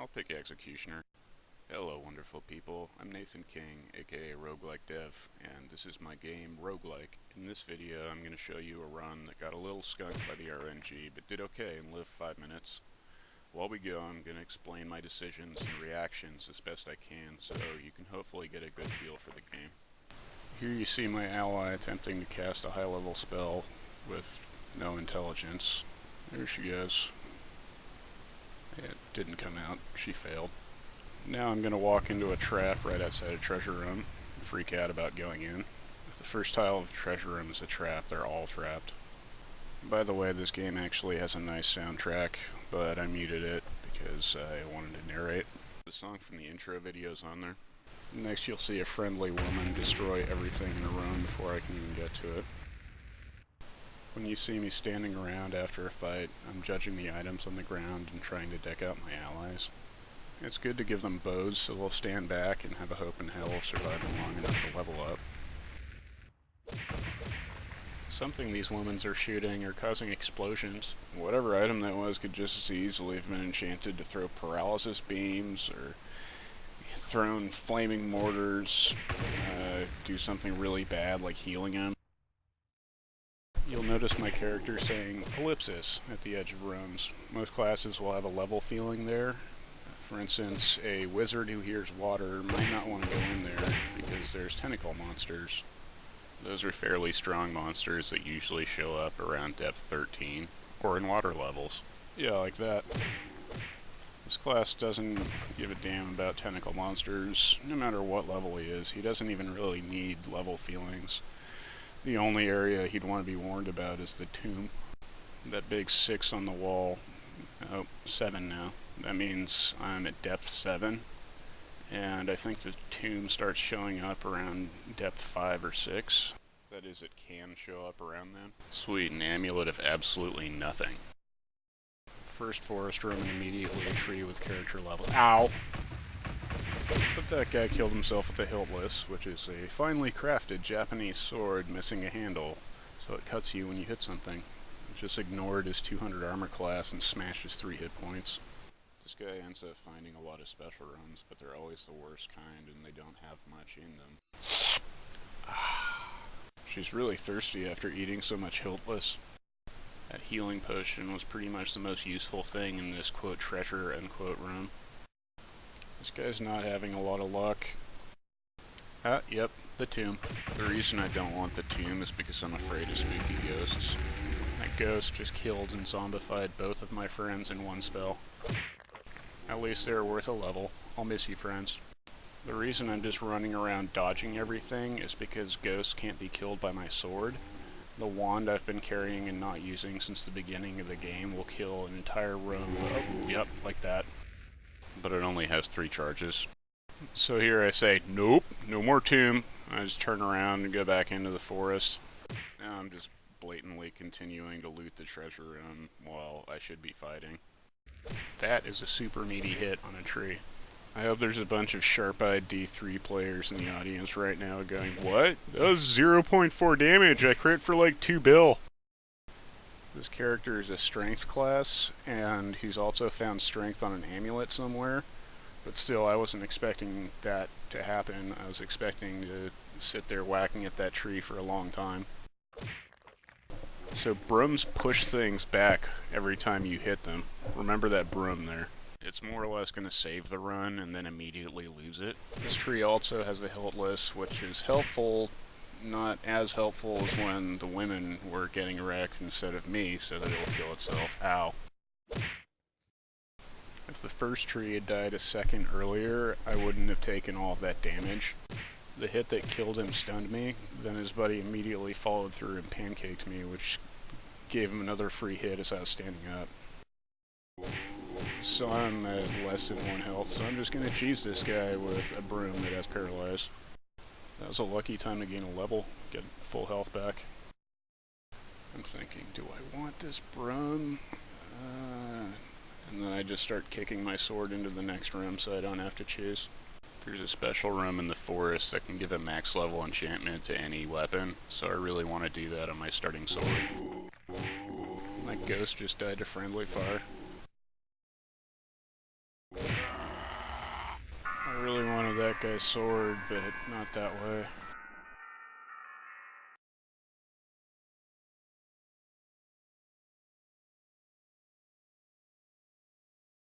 I'll pick Executioner. Hello wonderful people, I'm Nathan King, aka Roguelike Dev, and this is my game, Roguelike. In this video I'm going to show you a run that got a little skunked by the RNG, but did okay and lived 5 minutes. While we go, I'm going to explain my decisions and reactions as best I can, so you can hopefully get a good feel for the game. Here you see my ally attempting to cast a high-level spell with no intelligence. There she goes. It didn't come out. She failed. Now I'm going to walk into a trap right outside a treasure room and freak out about going in. If the first tile of the treasure room is a trap, they're all trapped. By the way, this game actually has a nice soundtrack, but I muted it because I wanted to narrate. The song from the intro video is on there. Next you'll see a friendly woman destroy everything in a room before I can even get to it. When you see me standing around after a fight, I'm judging the items on the ground and trying to deck out my allies. It's good to give them bows so they'll stand back and have a hope in hell of surviving long enough to level up. Something these women are shooting are causing explosions. Whatever item that was could just as easily have been enchanted to throw paralysis beams or thrown flaming mortars, do something really bad like healing him. You'll notice my character saying ellipsis at the edge of rooms. Most classes will have a level feeling there. For instance, a wizard who hears water might not want to go in there because there's tentacle monsters. Those are fairly strong monsters that usually show up around depth 13, or in water levels. Yeah, like that. This class doesn't give a damn about tentacle monsters, no matter what level he is. He doesn't even really need level feelings. The only area he'd want to be warned about is the tomb. That big 6 on the wall. Oh, 7 now. That means I'm at depth 7. And I think the tomb starts showing up around depth 5 or 6. That is, it can show up around then. Sweet, an amulet of absolutely nothing. First forest room and immediately a tree with character levels. Ow! But that guy killed himself with a hiltless, which is a finely crafted Japanese sword missing a handle, so it cuts you when you hit something. Just ignored his 200 armor class and smashes 3 hit points. This guy ends up finding a lot of special runs, but they're always the worst kind and they don't have much in them. She's really thirsty after eating so much hiltless. That healing potion was pretty much the most useful thing in this quote treasure unquote room. This guy's not having a lot of luck. Ah, yep, the tomb. The reason I don't want the tomb is because I'm afraid of spooky ghosts. That ghost just killed and zombified both of my friends in one spell. At least they were worth a level. I'll miss you, friends. The reason I'm just running around dodging everything is because ghosts can't be killed by my sword. The wand I've been carrying and not using since the beginning of the game will kill an entire room. Oh, yep, like that. But it only has 3 charges. So here I say, nope, no more tomb. I just turn around and go back into the forest. Now I'm just blatantly continuing to loot the treasure room while I should be fighting. That is a super meaty hit on a tree. I hope there's a bunch of sharp-eyed D3 players in the audience right now going, what? That was 0.4 damage, I crit for like 2 bill. This character is a strength class, and he's also found strength on an amulet somewhere. But still, I wasn't expecting that to happen. I was expecting to sit there whacking at that tree for a long time. So brooms push things back every time you hit them. Remember that broom there. It's more or less going to save the run and then immediately lose it. This tree also has the hiltless, which is helpful, not as helpful as when the women were getting wrecked instead of me, so that it'll kill itself. Ow. If the first tree had died a second earlier, I wouldn't have taken all of that damage. The hit that killed him stunned me, then his buddy immediately followed through and pancaked me, which gave him another free hit as I was standing up. So I'm at less than 1 health, so I'm just going to cheese this guy with a broom that has paralyze. That was a lucky time to gain a level, get full health back. I'm thinking, do I want this broom? And then I just start kicking my sword into the next room so I don't have to chase. There's a special room in the forest that can give a max level enchantment to any weapon, so I really want to do that on my starting sword. My ghost just died to friendly fire. that guy's sword, but not that way.